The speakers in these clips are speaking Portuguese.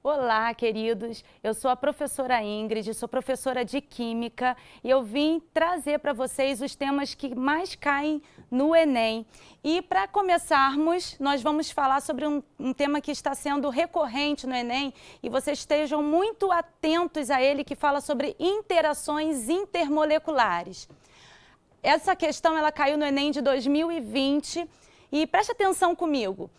Olá, queridos. Eu sou a professora Ingrid, sou professora de Química e eu vim trazer para vocês os temas que mais caem no Enem. E para começarmos, nós vamos falar sobre um tema que está sendo recorrente no Enem e vocês estejam muito atentos a ele, que fala sobre interações intermoleculares. Essa questão ela caiu no Enem de 2020 e preste atenção comigo.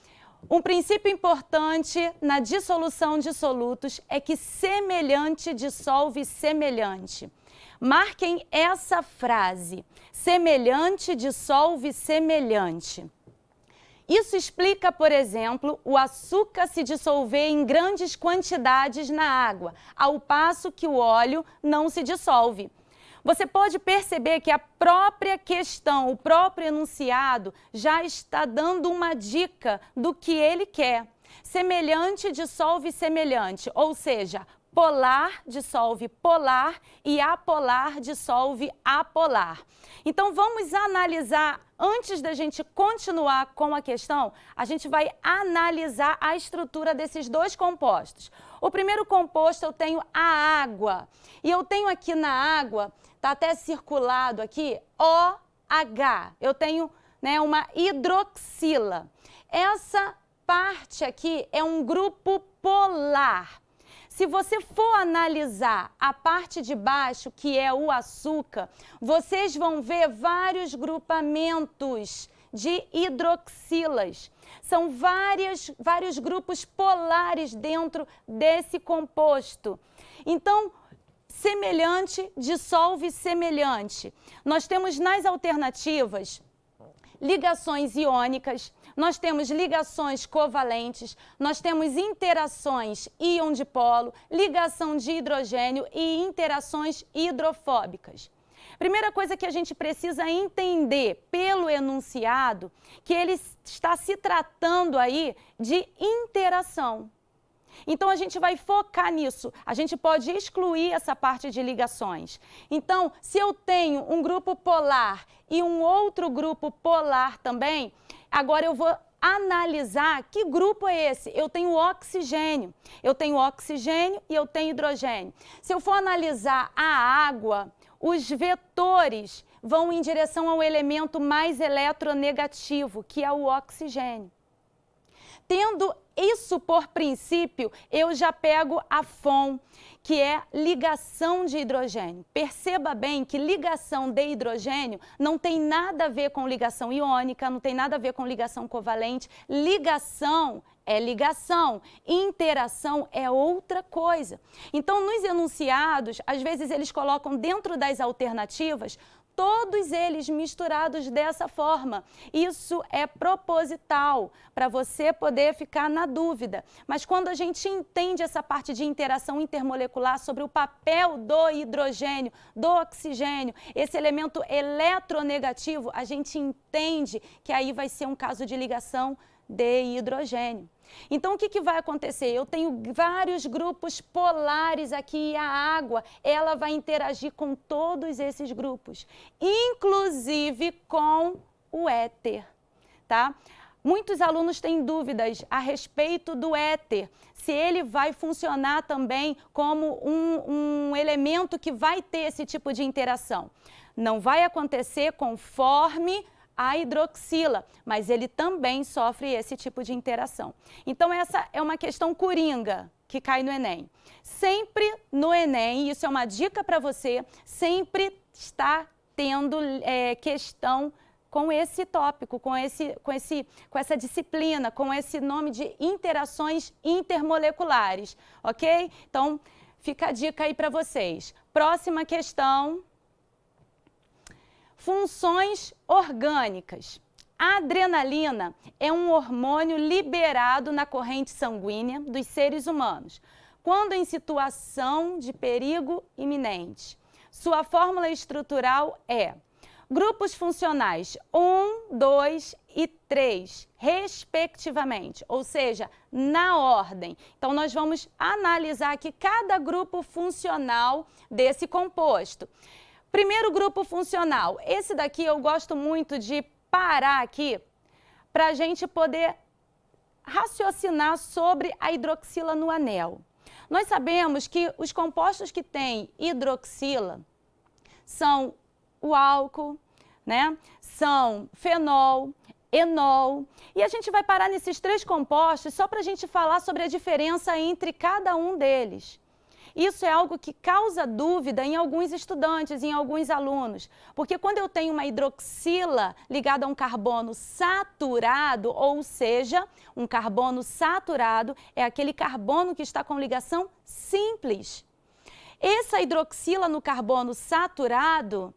Um princípio importante na dissolução de solutos é que semelhante dissolve semelhante. Marquem essa frase: semelhante dissolve semelhante. Isso explica, por exemplo, o açúcar se dissolver em grandes quantidades na água, ao passo que o óleo não se dissolve. Você pode perceber que a própria questão, o próprio enunciado, já está dando uma dica do que ele quer. Semelhante dissolve semelhante, ou seja, polar dissolve polar e apolar dissolve apolar. Então vamos analisar, antes da gente continuar com a questão, a gente vai analisar a estrutura desses dois compostos. O primeiro composto eu tenho a água, e eu tenho aqui na água, está até circulado aqui, OH. Eu tenho, uma hidroxila. Essa parte aqui é um grupo polar. Se você for analisar a parte de baixo, que é o açúcar, vocês vão ver vários grupamentos de hidroxilas. São vários grupos polares dentro desse composto. Então, semelhante dissolve semelhante. Nós temos nas alternativas ligações iônicas, nós temos ligações covalentes, nós temos interações íon-dipolo, ligação de hidrogênio e interações hidrofóbicas. Primeira coisa que a gente precisa entender pelo enunciado, que ele está se tratando aí de interação. Então, a gente vai focar nisso. A gente pode excluir essa parte de ligações. Então, se eu tenho um grupo polar e um outro grupo polar também, agora eu vou analisar que grupo é esse. Eu tenho oxigênio. Eu tenho oxigênio e eu tenho hidrogênio. Se eu for analisar a água, os vetores vão em direção ao elemento mais eletronegativo, que é o oxigênio. Tendo isso por princípio, eu já pego a FON, que é ligação de hidrogênio. Perceba bem que ligação de hidrogênio não tem nada a ver com ligação iônica, não tem nada a ver com ligação covalente. Ligação é ligação, interação é outra coisa. Então, nos enunciados, às vezes eles colocam dentro das alternativas todos eles misturados dessa forma. Isso é proposital, para você poder ficar na dúvida. Mas quando a gente entende essa parte de interação intermolecular sobre o papel do hidrogênio, do oxigênio, esse elemento eletronegativo, a gente entende que aí vai ser um caso de ligação de hidrogênio. Então, o que vai acontecer? Eu tenho vários grupos polares aqui e a água, ela vai interagir com todos esses grupos, inclusive com o éter, tá? Muitos alunos têm dúvidas a respeito do éter, se ele vai funcionar também como um elemento que vai ter esse tipo de interação. Não vai acontecer conforme a hidroxila, mas ele também sofre esse tipo de interação. Então, essa é uma questão coringa que cai no Enem. Sempre no Enem, isso é uma dica para você, sempre está tendo questão com esse tópico, com essa disciplina, com esse nome de interações intermoleculares, ok? Então, fica a dica aí para vocês. Próxima questão. Funções orgânicas. A adrenalina é um hormônio liberado na corrente sanguínea dos seres humanos, quando em situação de perigo iminente. Sua fórmula estrutural é grupos funcionais 1, 2 e 3, respectivamente, ou seja, na ordem. Então, nós vamos analisar aqui cada grupo funcional desse composto. Primeiro grupo funcional, esse daqui eu gosto muito de parar aqui para a gente poder raciocinar sobre a hidroxila no anel. Nós sabemos que os compostos que têm hidroxila são o álcool, né? São fenol, enol. E a gente vai parar nesses 3 compostos só para a gente falar sobre a diferença entre cada um deles. Isso é algo que causa dúvida em alguns estudantes, em alguns alunos, porque quando eu tenho uma hidroxila ligada a um carbono saturado, ou seja, um carbono saturado é aquele carbono que está com ligação simples. Essa hidroxila no carbono saturado,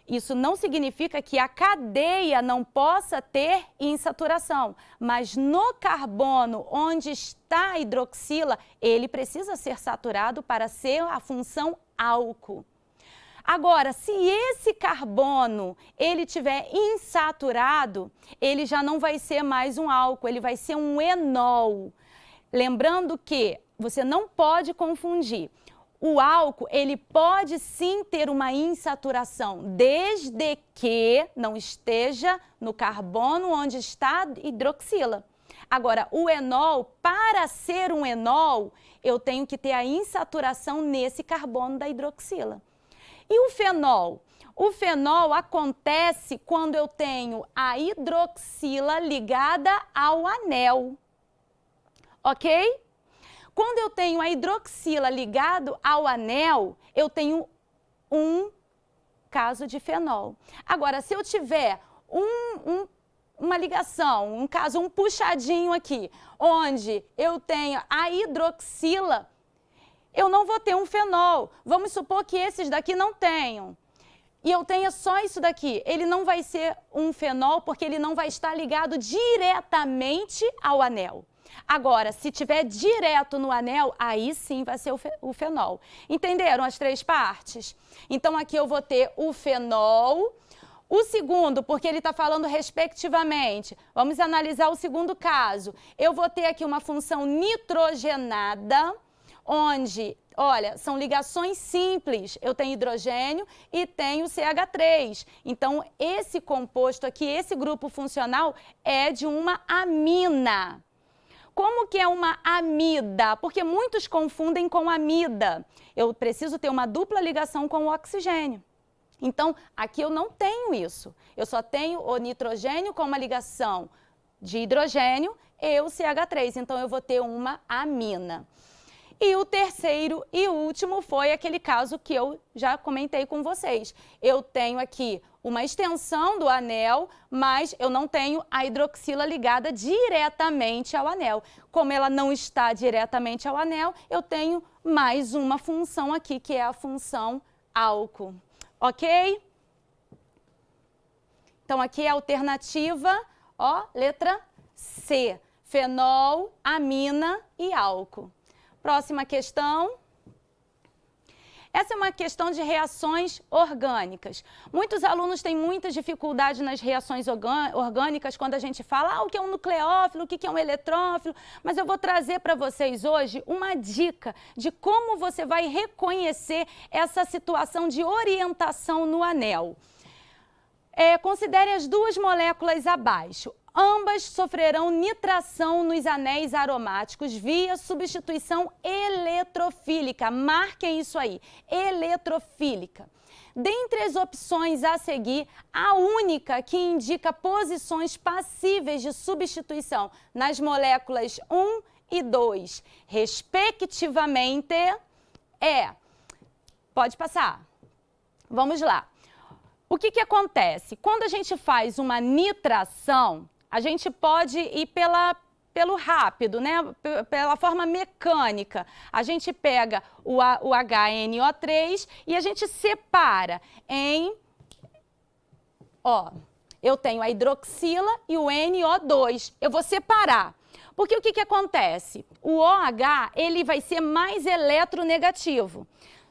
isso não significa que a cadeia não possa ter insaturação, mas no carbono onde está a hidroxila, ele precisa ser saturado para ser a função álcool. Agora, se esse carbono ele tiver insaturado, ele já não vai ser mais um álcool, ele vai ser um enol. Lembrando que você não pode confundir. O álcool, ele pode sim ter uma insaturação, desde que não esteja no carbono onde está a hidroxila. Agora, o enol, para ser um enol, eu tenho que ter a insaturação nesse carbono da hidroxila. E o fenol? O fenol acontece quando eu tenho a hidroxila ligada ao anel, ok? Quando eu tenho a hidroxila ligado ao anel, eu tenho um caso de fenol. Agora, se eu tiver uma ligação, um puxadinho aqui, onde eu tenho a hidroxila, eu não vou ter um fenol. Vamos supor que esses daqui não tenham. E eu tenha só isso daqui. Ele não vai ser um fenol porque ele não vai estar ligado diretamente ao anel. Agora, se tiver direto no anel, aí sim vai ser o fenol. Entenderam as 3 partes? Então, aqui eu vou ter o fenol. O segundo, porque ele está falando respectivamente. Vamos analisar o segundo caso. Eu vou ter aqui uma função nitrogenada, onde, olha, são ligações simples. Eu tenho hidrogênio e tenho CH3. Então, esse composto aqui, esse grupo funcional, é de uma amina. Como que é uma amida? Porque muitos confundem com amida. Eu preciso ter uma dupla ligação com o oxigênio. Então, aqui eu não tenho isso. Eu só tenho o nitrogênio com uma ligação de hidrogênio e o CH3. Então, eu vou ter uma amina. E o terceiro e último foi aquele caso que eu já comentei com vocês. Eu tenho aqui uma extensão do anel, mas eu não tenho a hidroxila ligada diretamente ao anel. Como ela não está diretamente ao anel, eu tenho mais uma função aqui, que é a função álcool. Ok? Então, aqui é a alternativa, ó, letra C. Fenol, amina e álcool. Próxima questão. Essa é uma questão de reações orgânicas. Muitos alunos têm muita dificuldade nas reações orgânicas quando a gente fala o que é um nucleófilo, o que é um eletrófilo, mas eu vou trazer para vocês hoje uma dica de como você vai reconhecer essa situação de orientação no anel. Considere as 2 moléculas abaixo. Ambas sofrerão nitração nos anéis aromáticos via substituição eletrofílica. Marquem isso aí, eletrofílica. Dentre as opções a seguir, a única que indica posições passíveis de substituição nas moléculas 1 e 2, respectivamente, pode passar. Vamos lá. O que acontece? Quando a gente faz uma nitração, a gente pode ir pelo rápido, né? Pela forma mecânica. A gente pega o HNO3 e a gente separa em... eu tenho a hidroxila e o NO2. Eu vou separar. Porque o que acontece? O OH, ele vai ser mais eletronegativo.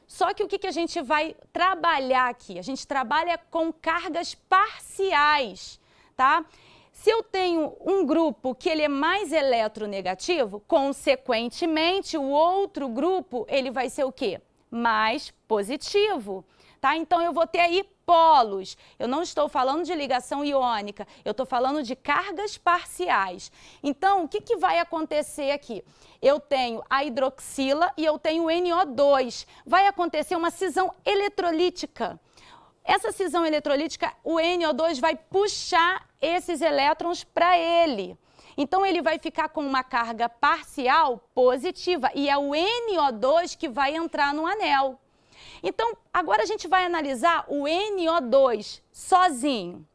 Só que o que a gente vai trabalhar aqui? A gente trabalha com cargas parciais, tá? Se eu tenho um grupo que ele é mais eletronegativo, consequentemente, o outro grupo, ele vai ser o quê? Mais positivo, tá? Então, eu vou ter aí polos. Eu não estou falando de ligação iônica, eu estou falando de cargas parciais. Então, o que vai acontecer aqui? Eu tenho a hidroxila e eu tenho o NO2. Vai acontecer uma cisão eletrolítica. Essa cisão eletrolítica, o NO2 vai puxar esses elétrons para ele. Então, ele vai ficar com uma carga parcial positiva e é o NO2 que vai entrar no anel. Então, agora a gente vai analisar o NO2 sozinho.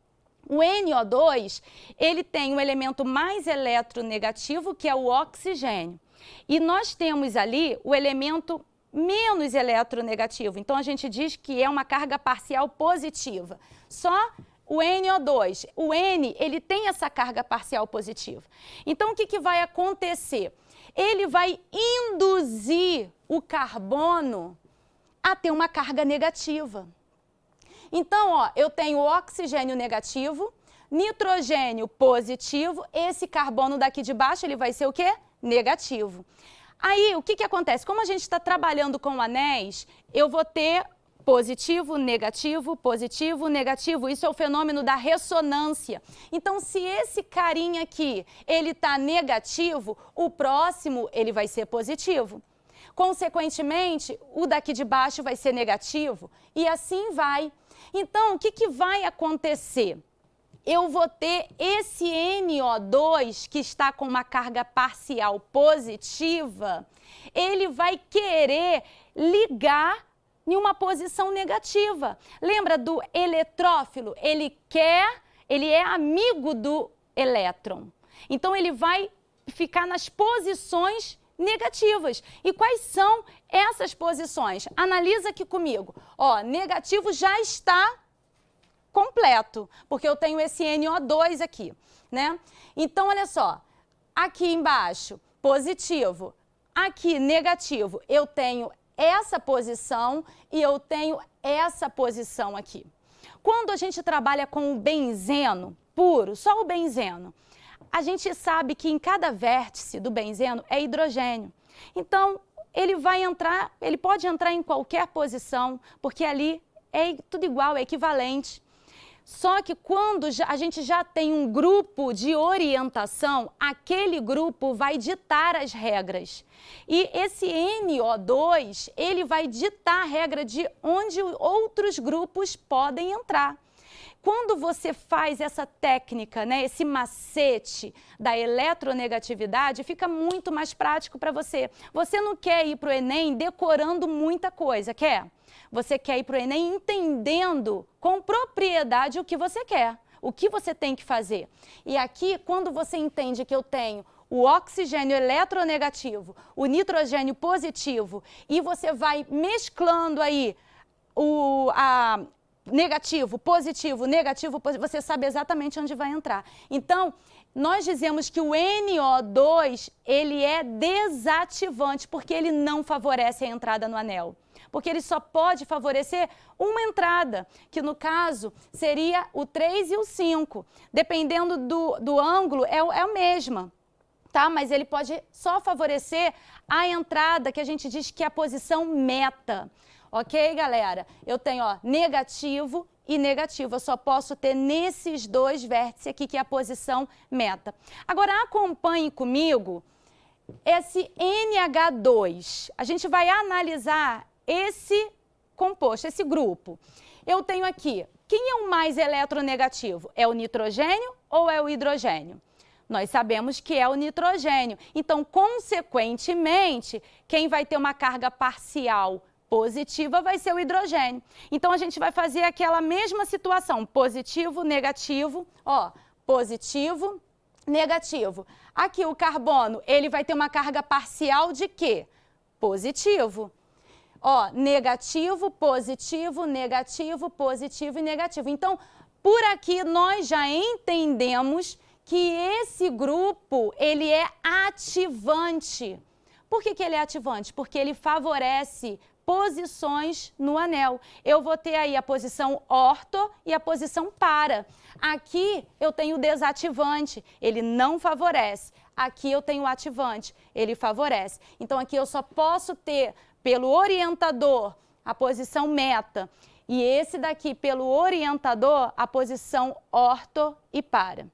O NO2, ele tem um elemento mais eletronegativo, que é o oxigênio. E nós temos ali o elemento menos eletronegativo. Então, a gente diz que é uma carga parcial positiva. Só o NO2, o N, ele tem essa carga parcial positiva. Então, o que vai acontecer? Ele vai induzir o carbono a ter uma carga negativa. Então, ó, eu tenho oxigênio negativo, nitrogênio positivo, esse carbono daqui de baixo, ele vai ser o quê? Negativo. Aí, o que acontece? Como a gente está trabalhando com anéis, eu vou ter positivo, negativo, positivo, negativo. Isso é o fenômeno da ressonância. Então, se esse carinha aqui, ele está negativo, o próximo, ele vai ser positivo. Consequentemente, o daqui de baixo vai ser negativo e assim vai. Então, o que vai acontecer? Eu vou ter esse NO2 que está com uma carga parcial positiva, ele vai querer ligar em uma posição negativa. Lembra do eletrófilo? Ele é amigo do elétron. Então, ele vai ficar nas posições negativas. E quais são essas posições? Analisa aqui comigo. Ó, negativo já está completo, porque eu tenho esse NO2 aqui, né? Então, olha só, aqui embaixo, positivo, aqui negativo, eu tenho essa posição e eu tenho essa posição aqui. Quando a gente trabalha com o benzeno puro, só o benzeno, a gente sabe que em cada vértice do benzeno é hidrogênio. Então, ele pode entrar em qualquer posição, porque ali é tudo igual, é equivalente. Só que quando a gente já tem um grupo de orientação, aquele grupo vai ditar as regras. E esse NO2, ele vai ditar a regra de onde outros grupos podem entrar. Quando você faz essa técnica, né, esse macete da eletronegatividade, fica muito mais prático para você. Você não quer ir para o Enem decorando muita coisa, quer? Você quer ir para o Enem entendendo com propriedade o que você quer, o que você tem que fazer. E aqui, quando você entende que eu tenho o oxigênio eletronegativo, o nitrogênio positivo, e você vai mesclando aí negativo, positivo, você sabe exatamente onde vai entrar. Então, nós dizemos que o NO2, ele é desativante, porque ele não favorece a entrada no anel. Porque ele só pode favorecer uma entrada, que no caso seria o 3 e o 5. Dependendo do ângulo, é a mesma, tá? Mas ele pode só favorecer a entrada, que a gente diz que é a posição meta. Ok, galera? Eu tenho, ó, negativo e negativo. Eu só posso ter nesses dois vértices aqui, que é a posição meta. Agora, acompanhe comigo esse NH2. A gente vai analisar esse composto, esse grupo. Eu tenho aqui, quem é o mais eletronegativo? É o nitrogênio ou é o hidrogênio? Nós sabemos que é o nitrogênio. Então, consequentemente, quem vai ter uma carga parcial positiva vai ser o hidrogênio. Então, a gente vai fazer aquela mesma situação, positivo, negativo, ó, positivo, negativo. Aqui o carbono, ele vai ter uma carga parcial de quê? Positivo. Ó, negativo, positivo, negativo, positivo e negativo. Então, por aqui nós já entendemos que esse grupo, ele é ativante. Por que ele é ativante? Porque ele favorece posições no anel. Eu vou ter aí a posição orto e a posição para. Aqui eu tenho o desativante, ele não favorece. Aqui eu tenho o ativante, ele favorece. Então aqui eu só posso ter, pelo orientador, a posição meta. E esse daqui, pelo orientador, a posição orto e para.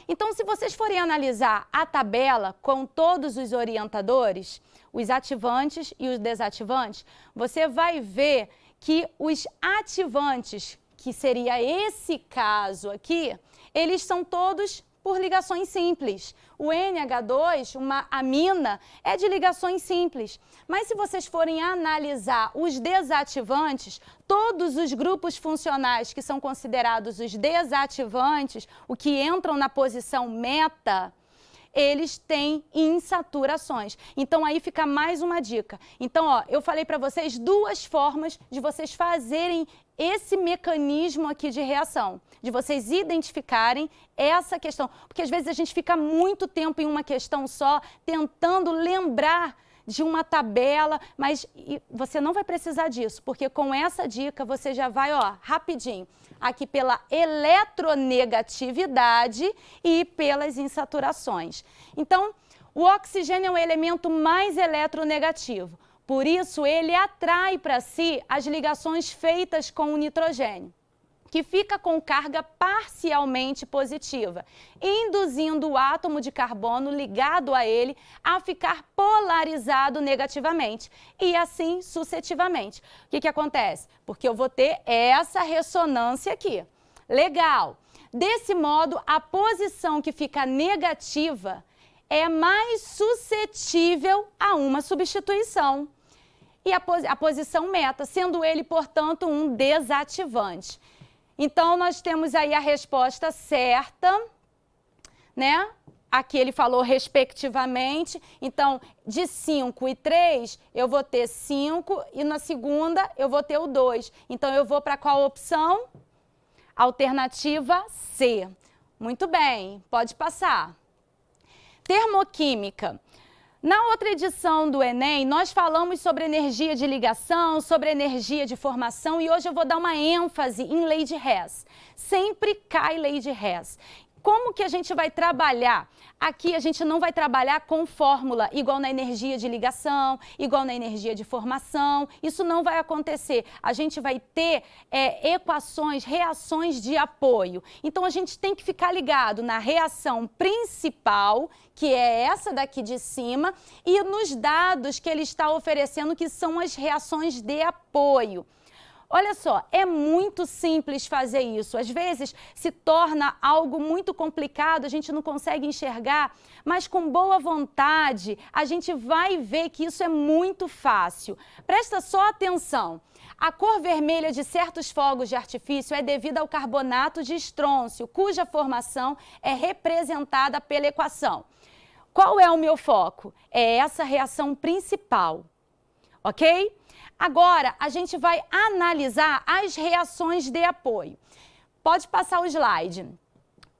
Então, se vocês forem analisar a tabela com todos os orientadores, os ativantes e os desativantes, você vai ver que os ativantes, que seria esse caso aqui, eles são todos por ligações simples. O NH2, uma amina, é de ligações simples. Mas se vocês forem analisar os desativantes, todos os grupos funcionais que são considerados os desativantes, o que entram na posição meta, eles têm insaturações. Então, aí fica mais uma dica. Então, ó, eu falei para vocês duas formas de vocês fazerem esse mecanismo aqui de reação, de vocês identificarem essa questão. Porque, às vezes, a gente fica muito tempo em uma questão só, tentando lembrar de uma tabela, mas você não vai precisar disso, porque com essa dica você já vai, ó, rapidinho, aqui pela eletronegatividade e pelas insaturações. Então, o oxigênio é o elemento mais eletronegativo, por isso ele atrai para si as ligações feitas com o nitrogênio, que fica com carga parcialmente positiva, induzindo o átomo de carbono ligado a ele a ficar polarizado negativamente e assim sucessivamente. O que acontece? Porque eu vou ter essa ressonância aqui. Legal! Desse modo, a posição que fica negativa é mais suscetível a uma substituição. E a posição meta, sendo ele, portanto, um desativante. Então, nós temos aí a resposta certa, né? Aqui ele falou respectivamente. Então, de 5 e 3, eu vou ter 5 e na segunda eu vou ter o 2. Então, eu vou para qual opção? Alternativa C. Muito bem, pode passar. Termoquímica. Na outra edição do Enem, nós falamos sobre energia de ligação, sobre energia de formação e hoje eu vou dar uma ênfase em lei de Hess. Sempre cai lei de Hess. Como que a gente vai trabalhar? Aqui a gente não vai trabalhar com fórmula, igual na energia de ligação, igual na energia de formação. Isso não vai acontecer. A gente vai ter equações, reações de apoio. Então, a gente tem que ficar ligado na reação principal, que é essa daqui de cima, e nos dados que ele está oferecendo, que são as reações de apoio. Olha só, é muito simples fazer isso. Às vezes se torna algo muito complicado, a gente não consegue enxergar, mas com boa vontade a gente vai ver que isso é muito fácil. Presta só atenção. A cor vermelha de certos fogos de artifício é devida ao carbonato de estrôncio, cuja formação é representada pela equação. Qual é o meu foco? É essa reação principal, ok? Agora, a gente vai analisar as reações de apoio. Pode passar o slide.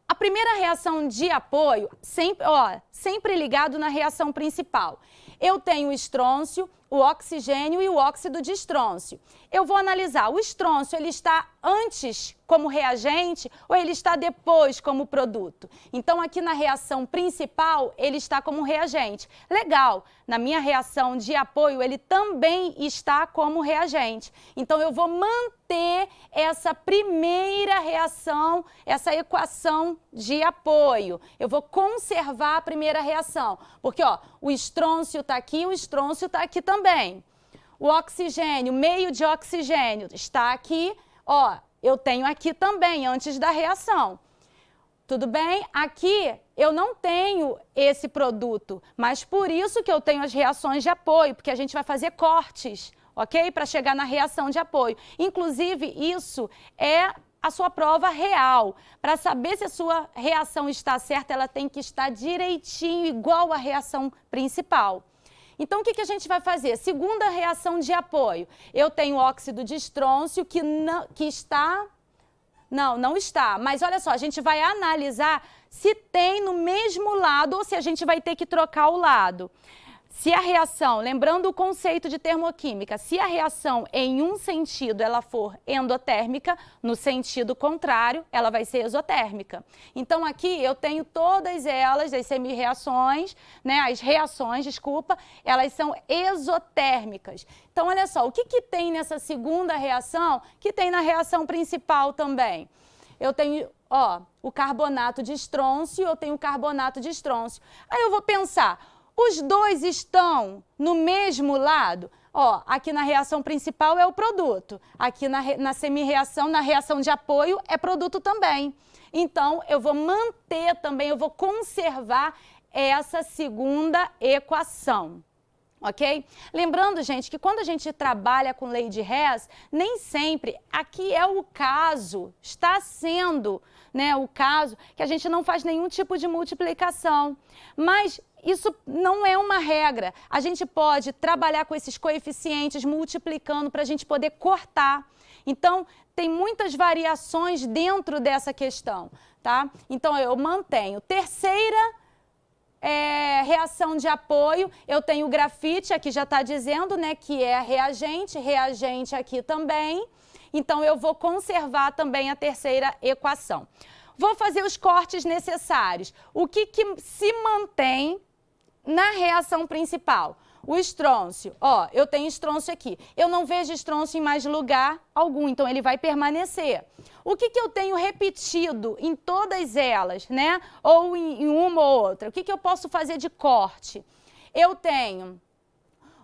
A primeira reação de apoio, sempre ligado na reação principal. Eu tenho o estrôncio, o oxigênio e o óxido de estrôncio. Eu vou analisar, o estrôncio, ele está antes como reagente ou ele está depois como produto? Então, aqui na reação principal, ele está como reagente. Legal, na minha reação de apoio, ele também está como reagente. Então, eu vou manter essa primeira reação, essa equação de apoio. Eu vou conservar a primeira reação, porque ó, o estrôncio está aqui, o estrôncio está aqui também. O oxigênio, meio de oxigênio, está aqui, ó, eu tenho aqui também, antes da reação. Tudo bem? Aqui eu não tenho esse produto, mas por isso que eu tenho as reações de apoio, porque a gente vai fazer cortes, ok? Para chegar na reação de apoio. Inclusive, isso é a sua prova real. Para saber se a sua reação está certa, ela tem que estar direitinho, igual à reação principal. Então, o que a gente vai fazer? Segunda reação de apoio. Eu tenho óxido de estrôncio que está... Não está. Mas olha só, a gente vai analisar se tem no mesmo lado ou se a gente vai ter que trocar o lado. Se a reação, lembrando o conceito de termoquímica, se a reação em um sentido ela for endotérmica, no sentido contrário, ela vai ser exotérmica. Então aqui eu tenho todas elas, as semi-reações, né, as reações, desculpa, elas são exotérmicas. Então olha só, o que tem nessa segunda reação que tem na reação principal também? Eu tenho, ó, o carbonato de estrôncio, eu tenho o carbonato de estrôncio. Aí eu vou pensar, os dois estão no mesmo lado? Ó, aqui na reação principal é o produto. Aqui na semi-reação, na reação de apoio, é produto também. Então, eu vou manter também, eu vou conservar essa segunda equação. Ok? Lembrando, gente, que quando a gente trabalha com lei de Hess, nem sempre aqui é o caso, está sendo, né, o caso que a gente não faz nenhum tipo de multiplicação. Mas isso não é uma regra. A gente pode trabalhar com esses coeficientes multiplicando para a gente poder cortar. Então, tem muitas variações dentro dessa questão, tá? Então, eu mantenho. Terceira reação de apoio, eu tenho o grafite, aqui já está dizendo, né, que é reagente, reagente aqui também. Então, eu vou conservar também a terceira equação. Vou fazer os cortes necessários. O que se mantém na reação principal? O estrôncio. Ó, eu tenho estrôncio aqui. Eu não vejo estrôncio em mais lugar algum, então ele vai permanecer. O que eu tenho repetido em todas elas, né? Ou em uma ou outra? O que eu posso fazer de corte? Eu tenho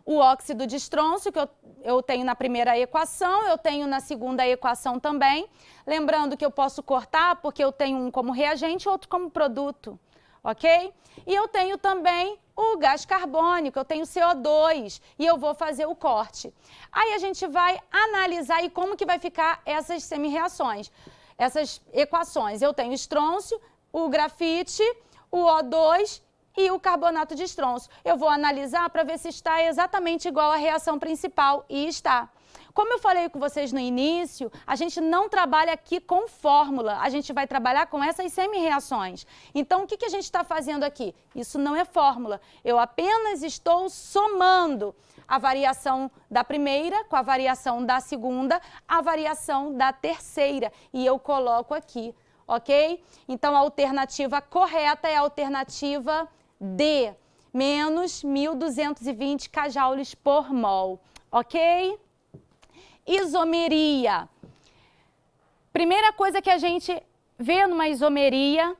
o óxido de estrôncio, que eu tenho na primeira equação, eu tenho na segunda equação também. Lembrando que eu posso cortar porque eu tenho um como reagente e outro como produto, ok? E eu tenho também o gás carbônico, eu tenho CO2 e eu vou fazer o corte. Aí a gente vai analisar aí como que vai ficar essas semi-reações, essas equações. Eu tenho estrôncio, o grafite, o O2 e o carbonato de estrôncio. Eu vou analisar para ver se está exatamente igual à reação principal, e está. Como eu falei com vocês no início, a gente não trabalha aqui com fórmula, a gente vai trabalhar com essas semi-reações. Então, o que a gente está fazendo aqui? Isso não é fórmula, eu apenas estou somando a variação da primeira com a variação da segunda, a variação da terceira, e eu coloco aqui, ok? Então, a alternativa correta é a alternativa D, menos 1.220 kJ por mol, ok? Isomeria. Primeira coisa que a gente vê numa isomeria,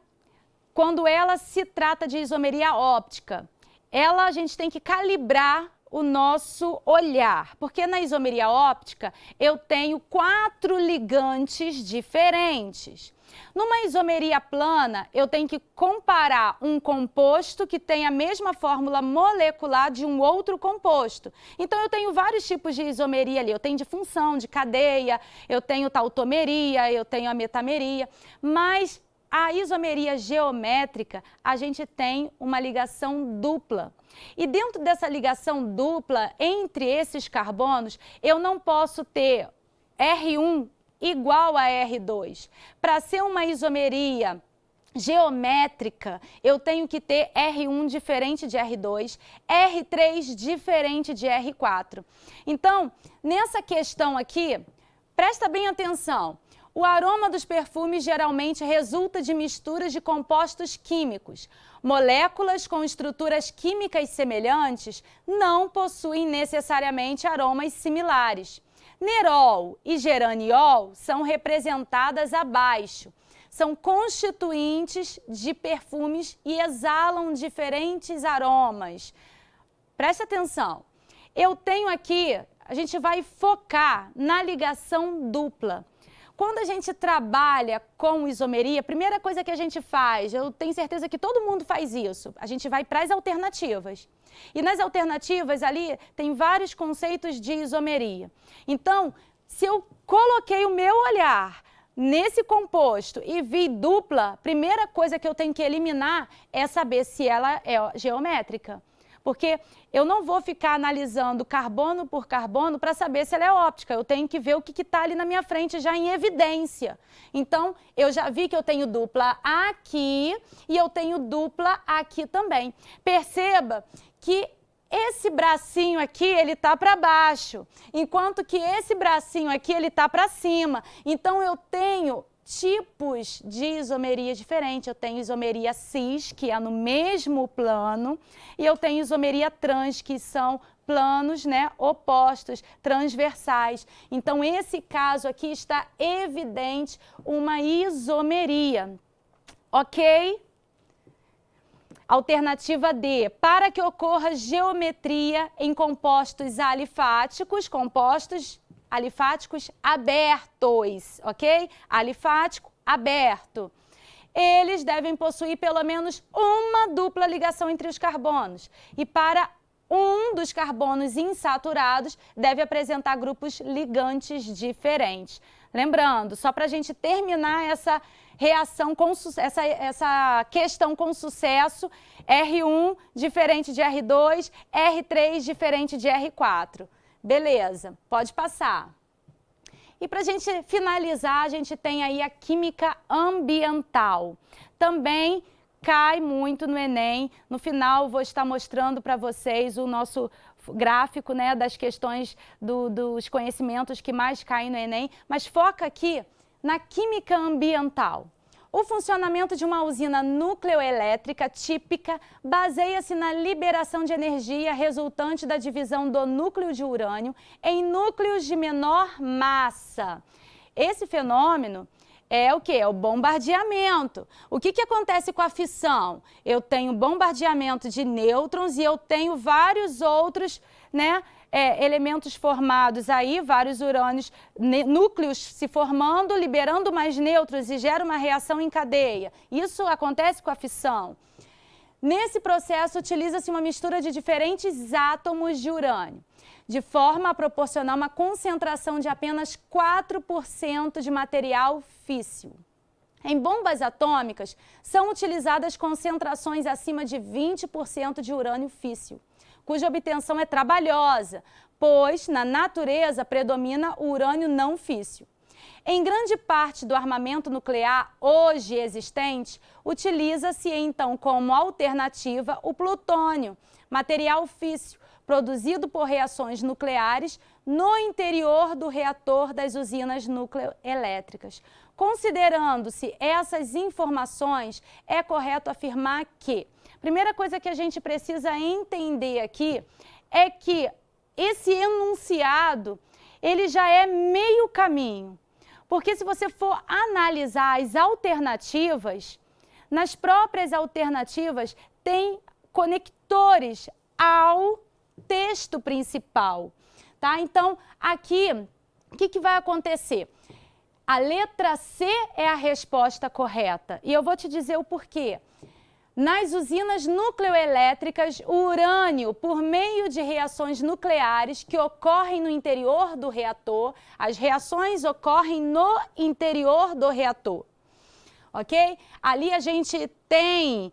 quando ela se trata de isomeria óptica, a gente tem que calibrar o nosso olhar, porque na isomeria óptica eu tenho 4 ligantes diferentes. Numa isomeria plana, eu tenho que comparar um composto que tem a mesma fórmula molecular de um outro composto. Então, eu tenho vários tipos de isomeria ali. Eu tenho de função, de cadeia, eu tenho tautomeria, eu tenho a metameria. Mas a isomeria geométrica, a gente tem uma ligação dupla. E dentro dessa ligação dupla, entre esses carbonos, eu não posso ter R1 igual a R2. Para ser uma isomeria geométrica, eu tenho que ter R1 diferente de R2, R3 diferente de R4. Então, nessa questão aqui, presta bem atenção. O aroma dos perfumes geralmente resulta de misturas de compostos químicos. Moléculas com estruturas químicas semelhantes não possuem necessariamente aromas similares. Nerol e geraniol são representadas abaixo. São constituintes de perfumes e exalam diferentes aromas. Preste atenção. Eu tenho aqui, a gente vai focar na ligação dupla. Quando a gente trabalha com isomeria, a primeira coisa que a gente faz, eu tenho certeza que todo mundo faz isso, a gente vai para as alternativas. E nas alternativas ali tem vários conceitos de isomeria. Então, se eu coloquei o meu olhar nesse composto e vi dupla, a primeira coisa que eu tenho que eliminar é saber se ela é geométrica. Porque eu não vou ficar analisando carbono por carbono para saber se ela é óptica. Eu tenho que ver o que está ali na minha frente já em evidência. Então, eu já vi que eu tenho dupla aqui e eu tenho dupla aqui também. Perceba que esse bracinho aqui, ele tá para baixo, enquanto que esse bracinho aqui, ele tá para cima. Então, eu tenho tipos de isomeria diferentes. Eu tenho isomeria cis, que é no mesmo plano, e eu tenho isomeria trans, que são planos, né, opostos, transversais. Então, esse caso aqui está evidente uma isomeria, ok? Alternativa D, para que ocorra geometria em compostos alifáticos, abertos, ok? Alifático aberto. Eles devem possuir pelo menos uma dupla ligação entre os carbonos. E para um dos carbonos insaturados, deve apresentar grupos ligantes diferentes. Lembrando, só para a gente terminar essa reação, essa questão com sucesso, R1 diferente de R2, R3 diferente de R4. Beleza, pode passar. E para a gente finalizar, a gente tem aí a química ambiental. Também cai muito no Enem. No final, vou estar mostrando para vocês o nosso gráfico, né, das questões dos conhecimentos que mais caem no Enem, mas foca aqui na química ambiental. O funcionamento de uma usina nucleoelétrica típica baseia-se na liberação de energia resultante da divisão do núcleo de urânio em núcleos de menor massa. Esse fenômeno é o quê? É o bombardeamento. O que acontece com a fissão? Eu tenho bombardeamento de nêutrons e eu tenho vários outros, né, elementos formados aí, vários urânios, núcleos se formando, liberando mais nêutrons e gera uma reação em cadeia. Isso acontece com a fissão. Nesse processo, utiliza-se uma mistura de diferentes átomos de urânio, de forma a proporcionar uma concentração de apenas 4% de material físsil. Em bombas atômicas, são utilizadas concentrações acima de 20% de urânio físsil, cuja obtenção é trabalhosa, pois na natureza predomina o urânio não físsil. Em grande parte do armamento nuclear hoje existente, utiliza-se então como alternativa o plutônio, material físsil, produzido por reações nucleares no interior do reator das usinas nucleoelétricas. Considerando-se essas informações, é correto afirmar que a primeira coisa que a gente precisa entender aqui é que esse enunciado, ele já é meio caminho. Porque se você for analisar as alternativas, nas próprias alternativas tem conectores ao texto principal, tá? Então, aqui, o que vai acontecer? A letra C é a resposta correta. E eu vou te dizer o porquê. Nas usinas nucleoelétricas, o urânio, por meio de reações nucleares que ocorrem no interior do reator, as reações ocorrem no interior do reator, ok? Ali a gente tem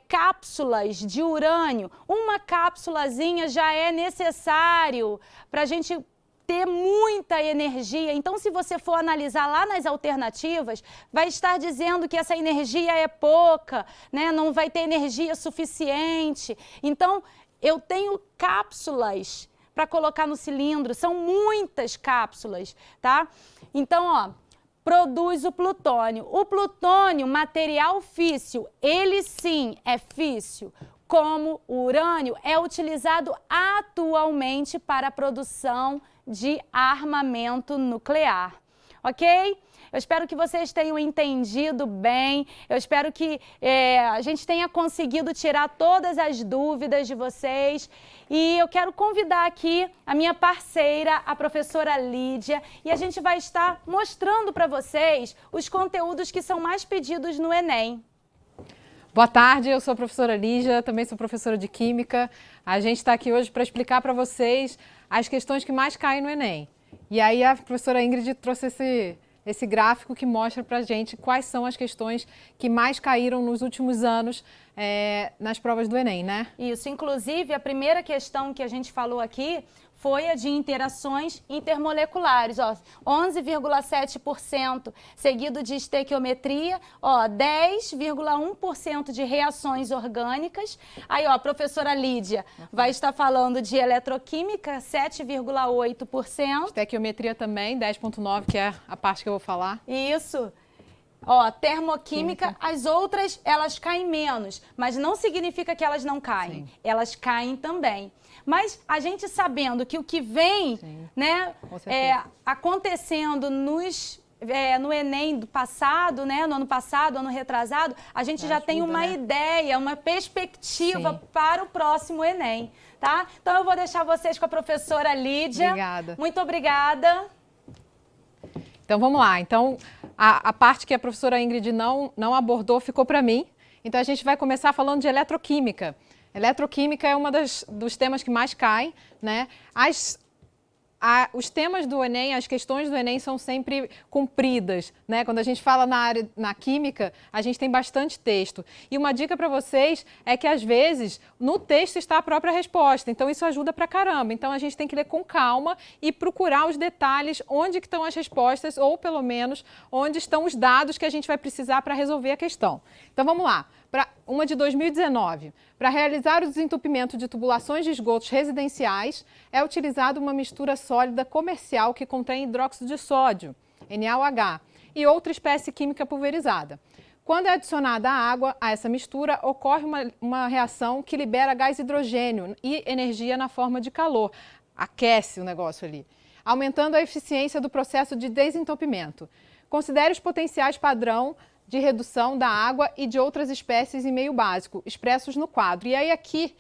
cápsulas de urânio. Uma cápsulazinha já é necessário para a gente ter muita energia. Então, se você for analisar lá nas alternativas, vai estar dizendo que essa energia é pouca, né? Não vai ter energia suficiente. Então, eu tenho cápsulas para colocar no cilindro, são muitas cápsulas, tá? Então, ó, produz o plutônio. O plutônio, material físsil, ele sim é físsil, como o urânio é utilizado atualmente para a produção de armamento nuclear, ok? Eu espero que vocês tenham entendido bem, eu espero que a gente tenha conseguido tirar todas as dúvidas de vocês e eu quero convidar aqui a minha parceira, a professora Lídia, e a gente vai estar mostrando para vocês os conteúdos que são mais pedidos no Enem. Boa tarde, eu sou a professora Lígia, também sou professora de Química. A gente está aqui hoje para explicar para vocês as questões que mais caem no Enem. E aí a professora Ingrid trouxe esse gráfico que mostra para a gente quais são as questões que mais caíram nos últimos anos nas provas do Enem, né? Isso, inclusive a primeira questão que a gente falou aqui foi a de interações intermoleculares, ó, 11,7%, seguido de estequiometria, ó, 10,1% de reações orgânicas. Aí, ó, a professora Lídia vai estar falando de eletroquímica, 7,8%. Estequiometria também, 10,9%, que é a parte que eu vou falar. Isso. Ó, termoquímica, as outras, elas caem menos, mas não significa que elas não caem. Sim. Elas caem também. Mas a gente sabendo que o que vem, né, acontecendo no Enem do passado, né, no ano passado, ano retrasado, a gente já tem uma ideia, uma perspectiva para o próximo Enem, tá? Então eu vou deixar vocês com a professora Lídia. Obrigada. Muito obrigada. Então vamos lá. Então a parte que a professora Ingrid não abordou ficou para mim. Então a gente vai começar falando de eletroquímica. Eletroquímica é um dos temas que mais caem, né? Os temas do Enem, as questões do Enem são sempre compridas, né? Quando a gente fala na química, a gente tem bastante texto. E uma dica para vocês é que, às vezes, no texto está a própria resposta. Então, isso ajuda pra caramba. Então, a gente tem que ler com calma e procurar os detalhes onde que estão as respostas, ou, pelo menos, onde estão os dados que a gente vai precisar para resolver a questão. Então, vamos lá. Uma de 2019. Para realizar o desentupimento de tubulações de esgotos residenciais, é utilizada uma mistura sólida comercial que contém hidróxido de sódio, NaOH, e outra espécie química pulverizada. Quando é adicionada a água a essa mistura, ocorre uma reação que libera gás hidrogênio e energia na forma de calor. Aquece o negócio ali, aumentando a eficiência do processo de desentupimento. Considere os potenciais padrão de redução da água e de outras espécies em meio básico, expressos no quadro. E aí aqui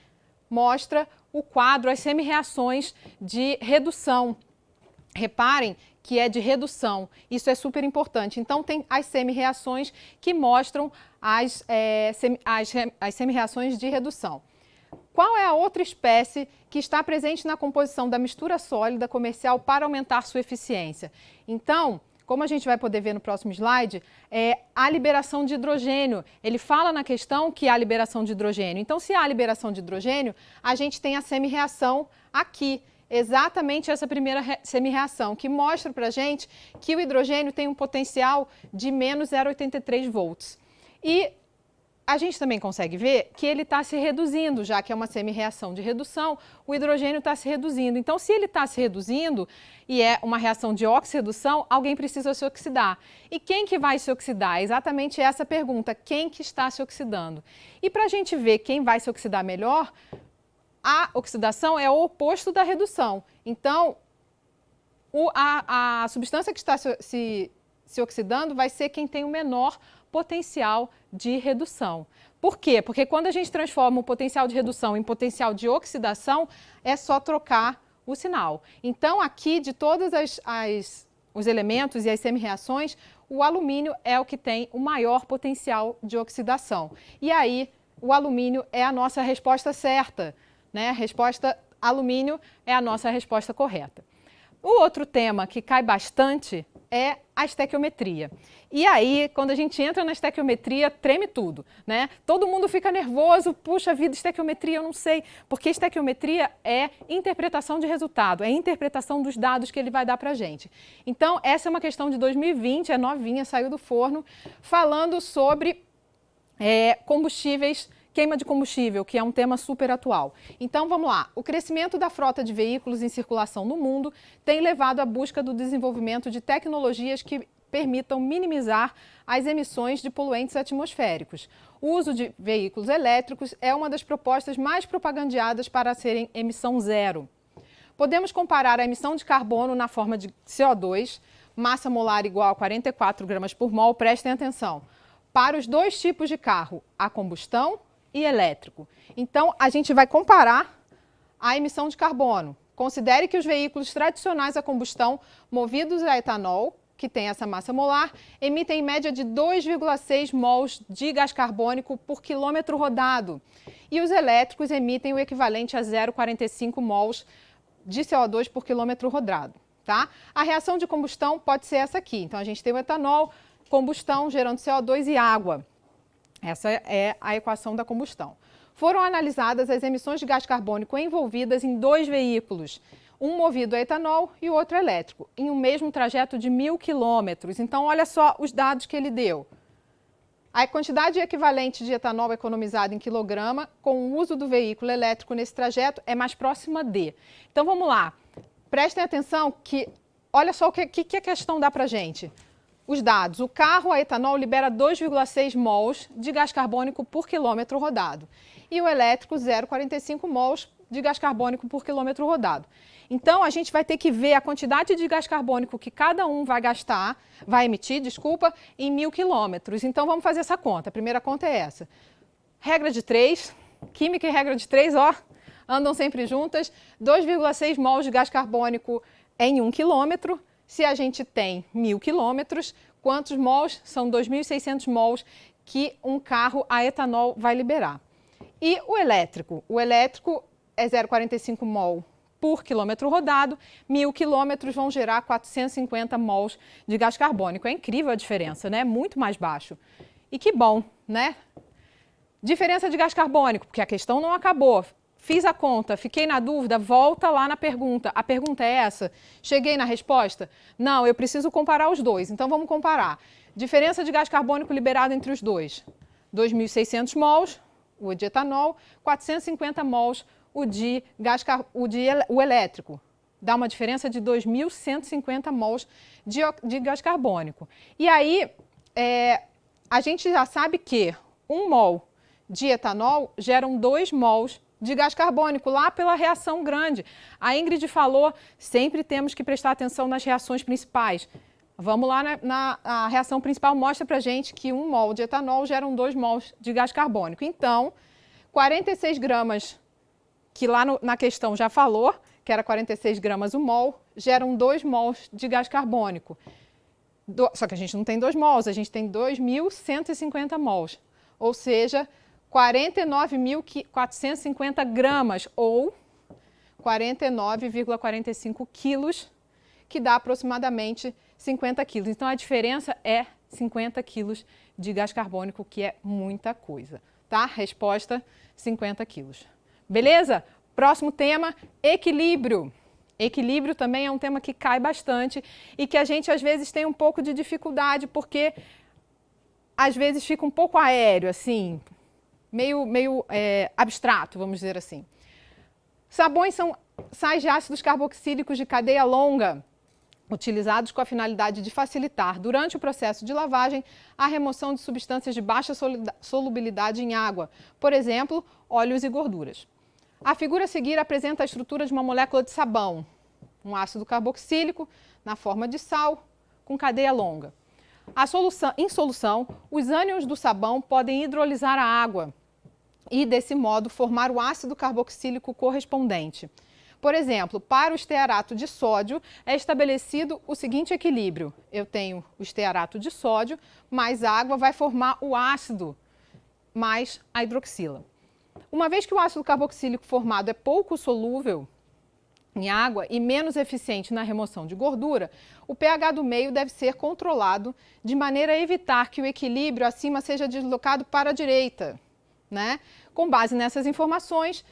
mostra o quadro, as semi-reações de redução. Reparem que é de redução, isso é super importante. Então tem as semi-reações que mostram as semi-reações de redução. Qual é a outra espécie que está presente na composição da mistura sólida comercial para aumentar sua eficiência? Então, como a gente vai poder ver no próximo slide, é a liberação de hidrogênio. Ele fala na questão que há liberação de hidrogênio. Então, se há liberação de hidrogênio, a gente tem a semi-reação aqui. Exatamente essa primeira semi-reação, que mostra para a gente que o hidrogênio tem um potencial de menos 0,83 volts. E a gente também consegue ver que ele está se reduzindo, já que é uma semi-reação de redução, o hidrogênio está se reduzindo. Então, se ele está se reduzindo e é uma reação de oxirredução, alguém precisa se oxidar. E quem que vai se oxidar? É exatamente essa pergunta, quem que está se oxidando? E para a gente ver quem vai se oxidar melhor, a oxidação é o oposto da redução. Então, a substância que está se oxidando vai ser quem tem o menor potencial de redução. Por quê? Porque quando a gente transforma o potencial de redução em potencial de oxidação, é só trocar o sinal. Então, aqui, de todos os elementos e as semi-reações, o alumínio é o que tem o maior potencial de oxidação. E aí, o alumínio é a nossa resposta certa, né? A resposta alumínio é a nossa resposta correta. O outro tema que cai bastante é a estequiometria. E aí, quando a gente entra na estequiometria, treme tudo, né? Todo mundo fica nervoso, puxa vida, estequiometria, eu não sei. Porque estequiometria é interpretação de resultado, é interpretação dos dados que ele vai dar pra gente. Então, essa é uma questão de 2020, é novinha, saiu do forno, falando sobre combustíveis, queima de combustível, que é um tema super atual. Então, vamos lá. O crescimento da frota de veículos em circulação no mundo tem levado à busca do desenvolvimento de tecnologias que permitam minimizar as emissões de poluentes atmosféricos. O uso de veículos elétricos é uma das propostas mais propagandeadas para serem emissão zero. Podemos comparar a emissão de carbono na forma de CO2, massa molar igual a 44 gramas por mol, prestem atenção, para os dois tipos de carro, a combustão e elétrico. Então, a gente vai comparar a emissão de carbono. Considere que os veículos tradicionais a combustão, movidos a etanol, que tem essa massa molar, emitem em média de 2,6 mols de gás carbônico por quilômetro rodado. E os elétricos emitem o equivalente a 0,45 mols de CO2 por quilômetro rodado. Tá? A reação de combustão pode ser essa aqui. Então, a gente tem o etanol, combustão gerando CO2 e água. Essa é a equação da combustão. Foram analisadas as emissões de gás carbônico envolvidas em 2 veículos, um movido a etanol e o outro elétrico, em um mesmo trajeto de 1.000 quilômetros. Então, olha só os dados que ele deu. A quantidade equivalente de etanol economizada em quilograma com o uso do veículo elétrico nesse trajeto é mais próxima de. Então, vamos lá. Prestem atenção que, olha só o que a questão dá para a gente. Os dados. O carro a etanol libera 2,6 mols de gás carbônico por quilômetro rodado. E o elétrico, 0,45 mols de gás carbônico por quilômetro rodado. Então, a gente vai ter que ver a quantidade de gás carbônico que cada um vai emitir, em 1.000 quilômetros. Então, vamos fazer essa conta. A primeira conta é essa. Regra de 3, química e regra de 3, andam sempre juntas. 2,6 mols de gás carbônico em 1 quilômetro. Se a gente tem 1.000 quilômetros, quantos mols? São 2.600 mols que um carro a etanol vai liberar. E o elétrico? O elétrico é 0,45 mol por quilômetro rodado, 1.000 quilômetros vão gerar 450 mols de gás carbônico. É incrível a diferença, né? Muito mais baixo. E que bom, né? Diferença de gás carbônico, porque a questão não acabou. Fiz a conta, fiquei na dúvida, volta lá na pergunta. A pergunta é essa? Cheguei na resposta? Não, eu preciso comparar os dois, então vamos comparar. Diferença de gás carbônico liberado entre os dois. 2.600 mols, o de etanol, 450 mols, o elétrico. Dá uma diferença de 2.150 mols de gás carbônico. E aí, a gente já sabe que 1 mol de etanol geram 2 mols de gás carbônico, lá pela reação grande. A Ingrid falou, sempre temos que prestar atenção nas reações principais. Vamos lá, a reação principal mostra pra gente que 1 mol de etanol geram 2 mols de gás carbônico. Então, 46 gramas, que lá na questão já falou, que era 46 gramas o mol, geram 2 mols de gás carbônico. Só que a gente não tem 2 mols, a gente tem 2.150 mols. Ou seja, 49.450 gramas ou 49,45 quilos, que dá aproximadamente 50 quilos. Então, a diferença é 50 quilos de gás carbônico, que é muita coisa, tá? Resposta, 50 quilos. Beleza? Próximo tema, equilíbrio. Equilíbrio também é um tema que cai bastante e que a gente, às vezes, tem um pouco de dificuldade, porque, às vezes, fica um pouco aéreo, assim, meio abstrato, vamos dizer assim. Sabões são sais de ácidos carboxílicos de cadeia longa, utilizados com a finalidade de facilitar, durante o processo de lavagem, a remoção de substâncias de baixa solubilidade em água, por exemplo, óleos e gorduras. A figura a seguir apresenta a estrutura de uma molécula de sabão, um ácido carboxílico na forma de sal, com cadeia longa. Em solução, os ânions do sabão podem hidrolisar a água e, desse modo, formar o ácido carboxílico correspondente. Por exemplo, para o estearato de sódio é estabelecido o seguinte equilíbrio. Eu tenho o estearato de sódio, mais água vai formar o ácido, mais a hidroxila. Uma vez que o ácido carboxílico formado é pouco solúvel em água e menos eficiente na remoção de gordura, o pH do meio deve ser controlado de maneira a evitar que o equilíbrio acima seja deslocado para a direita, né? Com base nessas informações,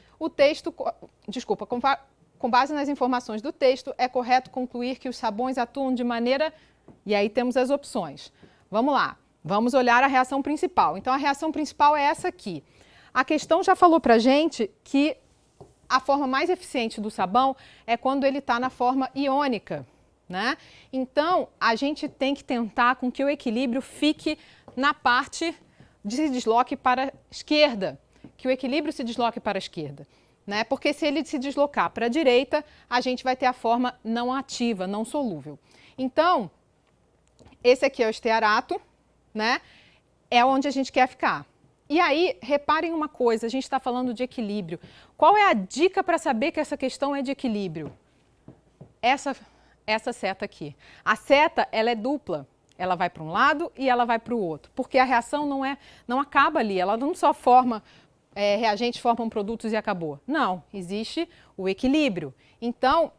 com base nas informações do texto, é correto concluir que os sabões atuam de maneira... E aí temos as opções. Vamos lá, vamos olhar a reação principal. Então, a reação principal é essa aqui. A questão já falou pra gente que a forma mais eficiente do sabão é quando ele está na forma iônica, né? Então, a gente tem que tentar com que o equilíbrio fique na parte de se desloque para a esquerda, que o equilíbrio se desloque para a esquerda, né? Porque se ele se deslocar para a direita, a gente vai ter a forma não ativa, não solúvel. Então, esse aqui é o estearato, né? É onde a gente quer ficar. E aí, reparem uma coisa, a gente está falando de equilíbrio. Qual é a dica para saber que essa questão é de equilíbrio? Essa seta aqui. A seta, ela é dupla. Ela vai para um lado e ela vai para o outro. Porque a reação não acaba ali. Ela não só forma reagentes, formam produtos e acabou. Não, existe o equilíbrio. Então,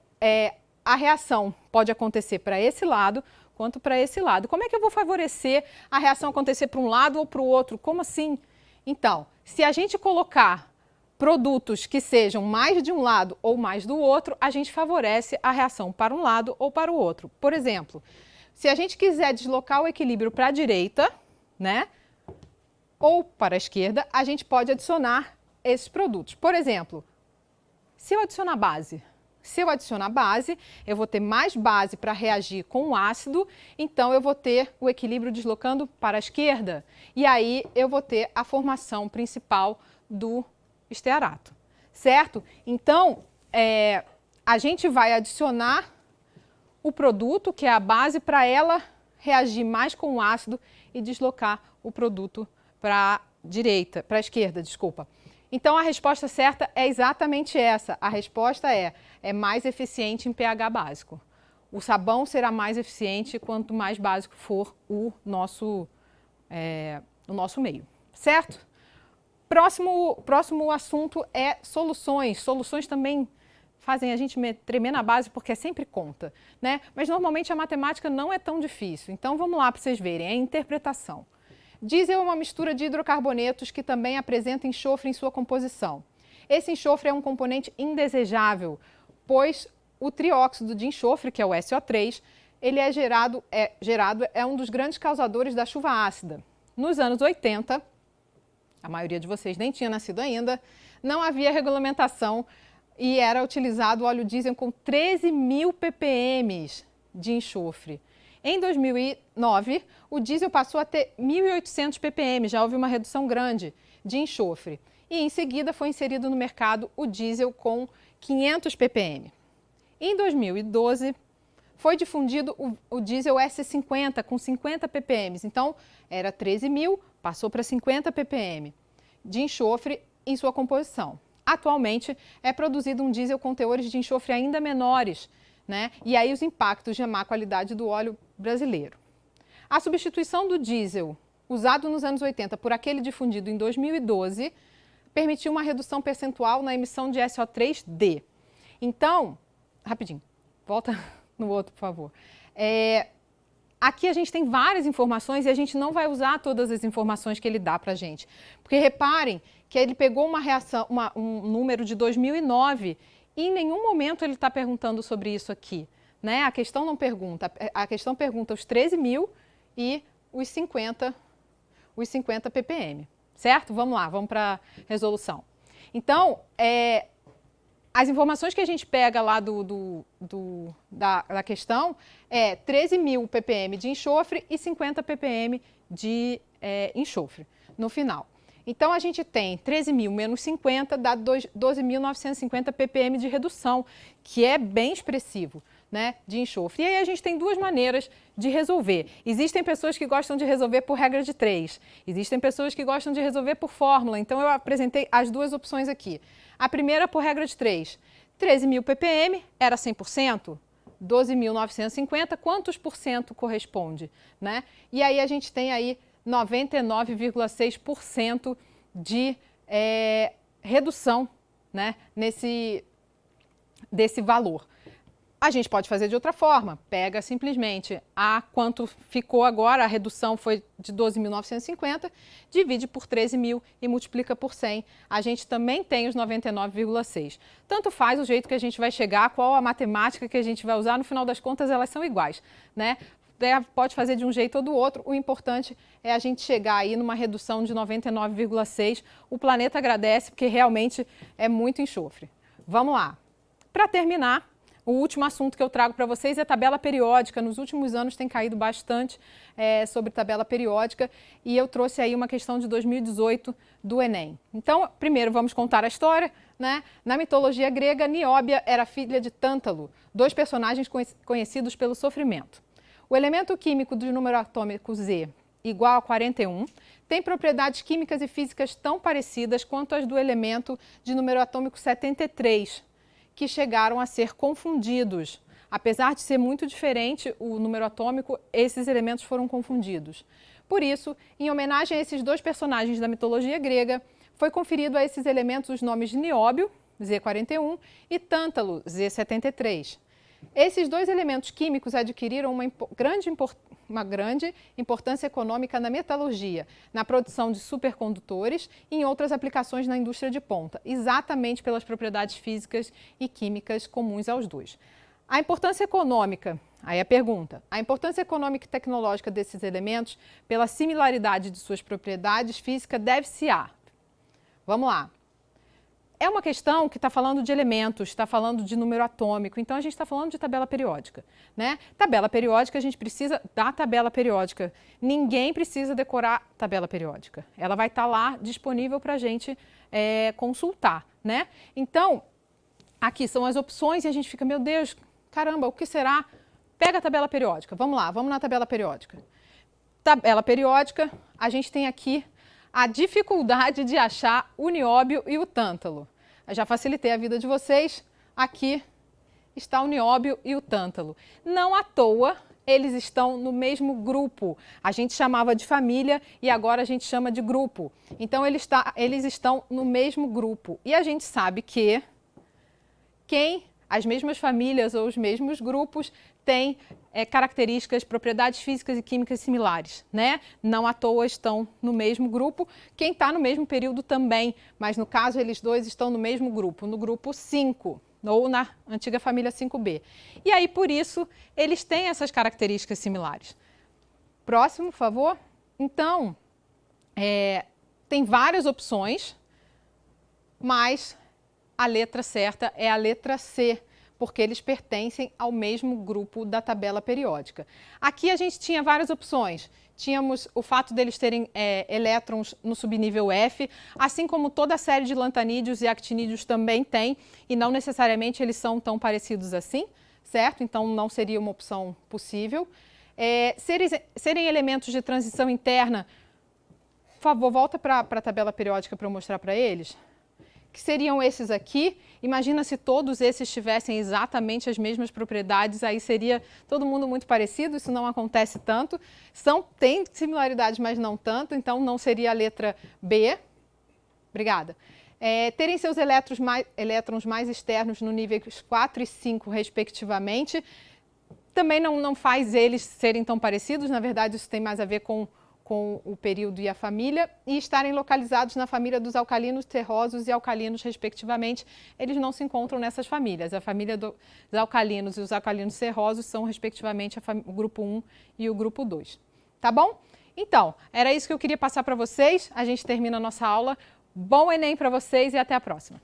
a reação pode acontecer para esse lado, quanto para esse lado. Como é que eu vou favorecer a reação acontecer para um lado ou para o outro? Como assim? Então, se a gente colocar produtos que sejam mais de um lado ou mais do outro, a gente favorece a reação para um lado ou para o outro. Por exemplo, se a gente quiser deslocar o equilíbrio para a direita, né, ou para a esquerda, a gente pode adicionar esses produtos. Por exemplo, se eu adicionar base, eu vou ter mais base para reagir com o ácido, então eu vou ter o equilíbrio deslocando para a esquerda. E aí eu vou ter a formação principal do estearato, certo? Então, a gente vai adicionar o produto, que é a base, para ela reagir mais com o ácido e deslocar o produto para a esquerda, desculpa. Então, a resposta certa é exatamente essa. A resposta é mais eficiente em pH básico. O sabão será mais eficiente quanto mais básico for o nosso meio, certo? Próximo assunto é soluções. Soluções também fazem a gente tremer na base porque sempre conta, né? Mas normalmente a matemática não é tão difícil. Então vamos lá para vocês verem, é a interpretação. Diesel é uma mistura de hidrocarbonetos que também apresenta enxofre em sua composição. Esse enxofre é um componente indesejável, pois o trióxido de enxofre, que é o SO3, ele é um dos grandes causadores da chuva ácida. Nos anos 80, a maioria de vocês nem tinha nascido ainda, não havia regulamentação e era utilizado óleo diesel com 13.000 ppm de enxofre. Em 2009, o diesel passou a ter 1.800 ppm, já houve uma redução grande de enxofre. E em seguida foi inserido no mercado o diesel com 500 ppm. Em 2012, foi difundido o diesel S50 com 50 ppm. Então, era 13.000, passou para 50 ppm de enxofre em sua composição. Atualmente, é produzido um diesel com teores de enxofre ainda menores, né? E aí os impactos de má qualidade do óleo brasileiro. A substituição do diesel usado nos anos 80 por aquele difundido em 2012 permitiu uma redução percentual na emissão de SO3D. Então, rapidinho, volta no outro, por favor. Aqui a gente tem várias informações e a gente não vai usar todas as informações que ele dá para a gente. Porque reparem que ele pegou um número de 2009 e em nenhum momento ele está perguntando sobre isso aqui, né? A questão não pergunta, a questão pergunta os 13.000 e os 50 ppm, certo? Vamos lá, vamos para a resolução. Então, as informações que a gente pega lá da questão é 13.000 ppm de enxofre e 50 ppm de enxofre no final. Então, a gente tem 13.000 menos 50 dá 12.950 ppm de redução, que é bem expressivo, né, de enxofre. E aí a gente tem duas maneiras de resolver. Existem pessoas que gostam de resolver por regra de 3. Existem pessoas que gostam de resolver por fórmula. Então, eu apresentei as duas opções aqui. A primeira por regra de 3. 13.000 ppm era 100%. 12.950, quantos por cento corresponde, né? E aí a gente tem aí 99,6% de redução, né, desse valor. A gente pode fazer de outra forma, pega simplesmente quanto ficou agora, a redução foi de 12.950, divide por 13.000 e multiplica por 100. A gente também tem os 99,6. Tanto faz o jeito que a gente vai chegar, qual a matemática que a gente vai usar, no final das contas elas são iguais, né? Pode fazer de um jeito ou do outro, o importante é a gente chegar aí numa redução de 99,6. O planeta agradece porque realmente é muito enxofre. Vamos lá. Para terminar, o último assunto que eu trago para vocês é tabela periódica. Nos últimos anos tem caído bastante sobre tabela periódica e eu trouxe aí uma questão de 2018 do Enem. Então, primeiro vamos contar a história, né? Na mitologia grega, Nióbia era filha de Tântalo, dois personagens conhecidos pelo sofrimento. O elemento químico do número atômico Z igual a 41 tem propriedades químicas e físicas tão parecidas quanto as do elemento de número atômico 73, que chegaram a ser confundidos. Apesar de ser muito diferente o número atômico, esses elementos foram confundidos. Por isso, em homenagem a esses dois personagens da mitologia grega, foi conferido a esses elementos os nomes de Nióbio, Z41, e Tântalo, Z73. Esses dois elementos químicos adquiriram uma grande importância econômica na metalurgia, na produção de supercondutores e em outras aplicações na indústria de ponta, exatamente pelas propriedades físicas e químicas comuns aos dois. A importância econômica, aí a pergunta, a importância econômica e tecnológica desses elementos, pela similaridade de suas propriedades físicas, deve-se a... Vamos lá. É uma questão que está falando de elementos, está falando de número atômico, então a gente está falando de tabela periódica, né? Tabela periódica, a gente precisa da tabela periódica. Ninguém precisa decorar tabela periódica. Ela vai estar lá disponível para a gente consultar, né? Então, aqui são as opções e a gente fica, meu Deus, caramba, o que será? Pega a tabela periódica, vamos lá, vamos na tabela periódica. Tabela periódica, a gente tem aqui a dificuldade de achar o nióbio e o tântalo. Eu já facilitei a vida de vocês. Aqui está o nióbio e o tântalo. Não à toa, eles estão no mesmo grupo. A gente chamava de família e agora a gente chama de grupo. Então, eles estão no mesmo grupo. E a gente sabe que as mesmas famílias ou os mesmos grupos têm características, propriedades físicas e químicas similares, né? Não à toa estão no mesmo grupo. Quem está no mesmo período também, mas no caso eles dois estão no mesmo grupo, no grupo 5, ou na antiga família 5B. E aí, por isso, eles têm essas características similares. Próximo, por favor. Então, tem várias opções, mas a letra certa é a letra C, porque eles pertencem ao mesmo grupo da tabela periódica. Aqui a gente tinha várias opções. Tínhamos o fato deles terem elétrons no subnível F, assim como toda a série de lantanídeos e actinídeos também tem, e não necessariamente eles são tão parecidos assim, certo? Então não seria uma opção possível. Serem elementos de transição interna, por favor, volta para a tabela periódica para eu mostrar para eles. Que seriam esses aqui. Imagina se todos esses tivessem exatamente as mesmas propriedades, aí seria todo mundo muito parecido, isso não acontece tanto. Tem similaridades, mas não tanto, então não seria a letra B. Obrigada. Terem seus elétrons mais externos no níveis 4 e 5, respectivamente, também não faz eles serem tão parecidos, na verdade isso tem mais a ver com o período e a família, e estarem localizados na família dos alcalinos terrosos e alcalinos, respectivamente. Eles não se encontram nessas famílias. A família dos alcalinos e os alcalinos terrosos são, respectivamente, o grupo 1 e o grupo 2. Tá bom? Então, era isso que eu queria passar para vocês. A gente termina a nossa aula. Bom Enem para vocês e até a próxima.